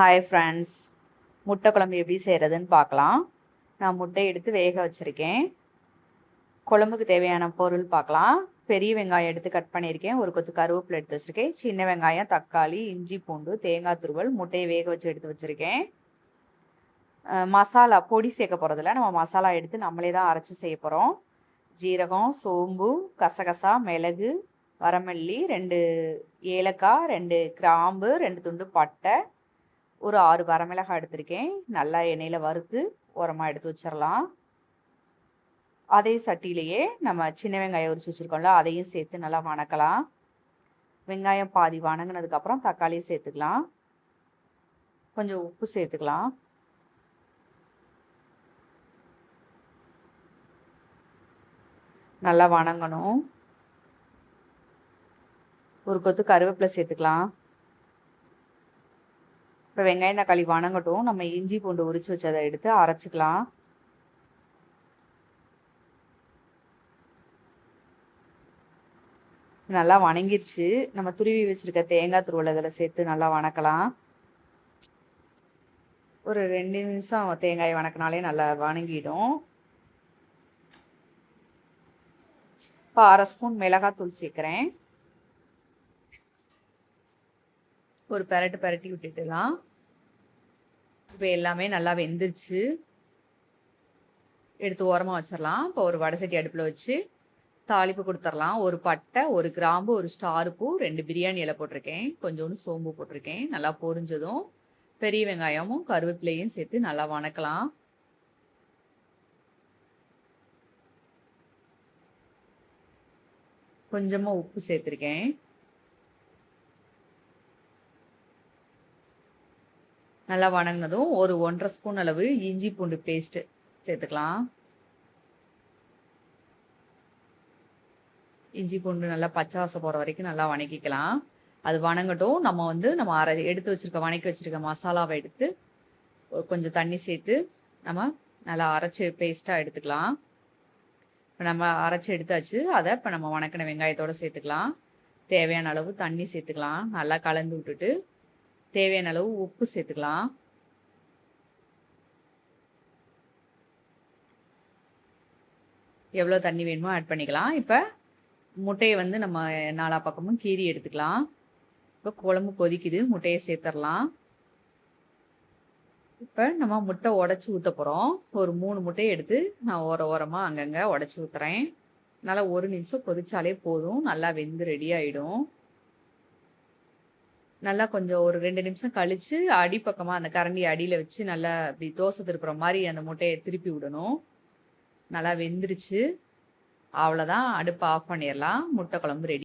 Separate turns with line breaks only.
Hi friends, முட்டை குழம்பு எப்படி செய்கிறதுன்னு பார்க்கலாம். நான் முட்டை எடுத்து வேக வச்சுருக்கேன். குழம்புக்கு தேவையான பொருள் பார்க்கலாம். பெரிய வெங்காயம் எடுத்து கட் பண்ணியிருக்கேன். ஒரு கொத்து கருவேப்பிலை எடுத்து வச்சுருக்கேன். சின்ன வெங்காயம், தக்காளி, இஞ்சி பூண்டு, தேங்காய் துருவல், முட்டையை வேக வச்சு எடுத்து வச்சுருக்கேன். மசாலா பொடி சேர்க்க போகிறதில்ல, நம்ம மசாலா எடுத்து நம்மளே தான் அரைச்சி செய்ய போகிறோம். ஜீரகம், சோம்பு, கசகசா, மிளகு, வரமல்லி, 2 ஏலக்காய், 2 கிராம்பு, 2 துண்டு பட்டை, ஒரு 6 வரமிளகாய் எடுத்திருக்கேன். நல்லா எண்ணெயில் வறுத்து உரமாக எடுத்து வச்சிடலாம். அதே சட்டியிலேயே நம்ம சின்ன வெங்காயம் உரிச்சு வச்சுருக்கோம்ல, அதையும் சேர்த்து நல்லா வணக்கலாம். வெங்காயம் பாதி வணங்கினதுக்கப்புறம் தக்காளியும் சேர்த்துக்கலாம். கொஞ்சம் உப்பு சேர்த்துக்கலாம். நல்லா வணங்கணும். ஒரு கொத்து கருவேப்பிலை சேர்த்துக்கலாம். இப்போ வெங்காயம் தக்காளி வணங்கட்டும். நம்ம இஞ்சி பூண்டு உரிச்சு வச்சு அதை எடுத்து அரைச்சிக்கலாம். நல்லா வணங்கிருச்சு. நம்ம துருவி வச்சிருக்க தேங்காய் துருவல் அதில் சேர்த்து நல்லா வணக்கலாம். ஒரு 2 நிமிஷம் தேங்காய் வணக்கினாலே நல்லா வணங்கிடும். இப்போ 1/2 ஸ்பூன் மிளகாத்தூள் சேர்க்குறேன். ஒரு பெரட்டி விட்டுட்டுலாம். இப்போ எல்லாமே நல்லா வெந்துருச்சு. எடுத்து ஓரமாக வச்சிடலாம். இப்போ ஒரு வடை சட்டி அடுப்பில் வச்சு தாளிப்பு கொடுத்துடலாம். ஒரு பட்டை, ஒரு கிராம்பு, ஒரு ஸ்டார் பூ, 2 பிரியாணி இலை போட்டிருக்கேன். கொஞ்சோண்டு சோம்பு போட்டிருக்கேன். நல்லா பொரிஞ்சதும் பெரிய வெங்காயமும் கருவேப்பிலையும் சேர்த்து நல்லா வணக்கலாம். கொஞ்சமாக உப்பு சேர்த்துருக்கேன். நல்லா வணங்கினதும் ஒரு 1/2 ஸ்பூன் அளவு இஞ்சி பூண்டு பேஸ்ட்டு சேர்த்துக்கலாம். இஞ்சி பூண்டு நல்லா பச்சை வாசம் போகிற வரைக்கும் நல்லா வணக்கிக்கலாம். அது வணங்கட்டும். நம்ம எடுத்து வச்சுருக்க வணக்கி வச்சுருக்க மசாலாவை எடுத்து கொஞ்சம் தண்ணி சேர்த்து நம்ம நல்லா அரைச்சி பேஸ்ட்டாக எடுத்துக்கலாம். இப்போ நம்ம அரைச்சி எடுத்தாச்சு. அதை இப்போ நம்ம வணக்கின வெங்காயத்தோடு சேர்த்துக்கலாம். தேவையான அளவு தண்ணி சேர்த்துக்கலாம். நல்லா கலந்து விட்டுட்டு தேவையான அளவு உப்பு சேர்த்துக்கலாம். எவ்வளோ தண்ணி வேணுமோ ஆட் பண்ணிக்கலாம். இப்போ முட்டையை நம்ம 4 பக்கமும் கீறி எடுத்துக்கலாம். இப்போ குழம்பு கொதிக்குது. முட்டையை சேர்த்துடலாம். இப்போ நம்ம முட்டை உடச்சி ஊற்ற போகிறோம். ஒரு 3 முட்டையை எடுத்து நான் ஓரமாக அங்கங்கே உடச்சி ஊற்றுறேன். நல்லா 1 நிமிஷம் கொதிச்சாலே போதும். நல்லா வெந்து ரெடி ஆகிடும். நல்லா கொஞ்சம் ஒரு 2 நிமிஷம் கழித்து அடிப்பக்கமாக அந்த கரண்டி அடியில் வச்சு நல்லா அப்படி தோசை திருப்புற மாதிரி அந்த முட்டையை திருப்பி விடணும். நல்லா வெந்துருச்சு. அவ்வளோதான். அடுப்பை ஆஃப் பண்ணிடலாம். முட்டை குழம்பு ரெடி.